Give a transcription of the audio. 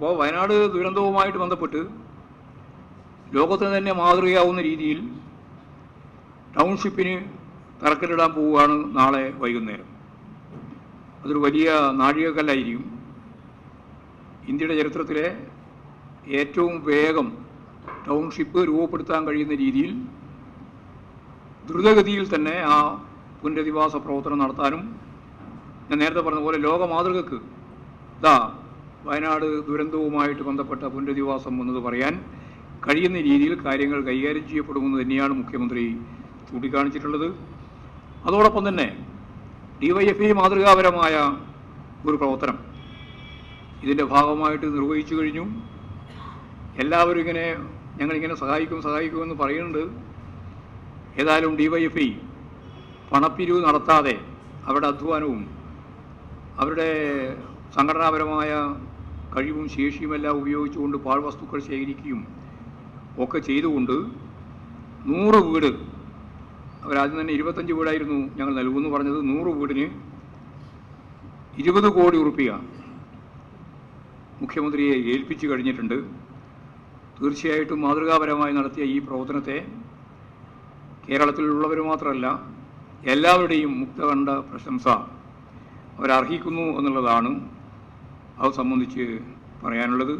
അപ്പോൾ വയനാട് ദുരന്തവുമായിട്ട് ബന്ധപ്പെട്ട് ലോകത്തിന് തന്നെ മാതൃകയാവുന്ന രീതിയിൽ ടൗൺഷിപ്പിന് തറക്കല്ലിടാൻ പോവുകയാണ് നാളെ വൈകുന്നേരം. അതൊരു വലിയ നാഴികക്കല്ലായിരിക്കും. ഇന്ത്യയുടെ ചരിത്രത്തിലെ ഏറ്റവും വേഗം ടൗൺഷിപ്പ് രൂപപ്പെടുത്താൻ കഴിയുന്ന രീതിയിൽ ദ്രുതഗതിയിൽ തന്നെ ആ പുനരധിവാസ പ്രവർത്തനം നടത്താനും, ഞാൻ നേരത്തെ പറഞ്ഞ പോലെ ലോക മാതൃകക്ക് വയനാട് ദുരന്തവുമായിട്ട് ബന്ധപ്പെട്ട പുനരധിവാസം എന്നത് പറയാൻ കഴിയുന്ന രീതിയിൽ കാര്യങ്ങൾ കൈകാര്യം ചെയ്യപ്പെടുമെന്ന് തന്നെയാണ് മുഖ്യമന്ത്രി ചൂണ്ടിക്കാണിച്ചിട്ടുള്ളത്. അതോടൊപ്പം തന്നെ DYFI മാതൃകാപരമായ ഒരു പ്രവർത്തനം ഇതിൻ്റെ ഭാഗമായിട്ട് നിർവഹിച്ചു കഴിഞ്ഞു. എല്ലാവരും ഞങ്ങളിങ്ങനെ സഹായിക്കുമെന്ന് പറയുന്നുണ്ട്. ഏതായാലും DYFI പണപ്പിരിവ് നടത്താതെ അവരുടെ അധ്വാനവും അവരുടെ സംഘടനാപരമായ കഴിവും ശേഷിയുമെല്ലാം ഉപയോഗിച്ചുകൊണ്ട് പാഴ്വസ്തുക്കൾ ശേഖരിക്കുകയും ഒക്കെ ചെയ്തുകൊണ്ട് 100 വീട്, അവരാദ്യം തന്നെ 25 വീടായിരുന്നു ഞങ്ങൾ നൽകുമെന്ന് പറഞ്ഞത്, 100 വീടിന് 20 കോടി റുപ്യ മുഖ്യമന്ത്രിയെ ഏൽപ്പിച്ചു കഴിഞ്ഞിട്ടുണ്ട്. തീർച്ചയായിട്ടും മാതൃകാപരമായി നടത്തിയ ഈ പ്രവർത്തനത്തെ കേരളത്തിലുള്ളവർ മാത്രമല്ല എല്ലാവരുടെയും മുക്തകണ്ഠ പ്രശംസ അവരർഹിക്കുന്നു എന്നുള്ളതാണ് അത് സംബന്ധിച്ച് പറയാനുള്ളത്.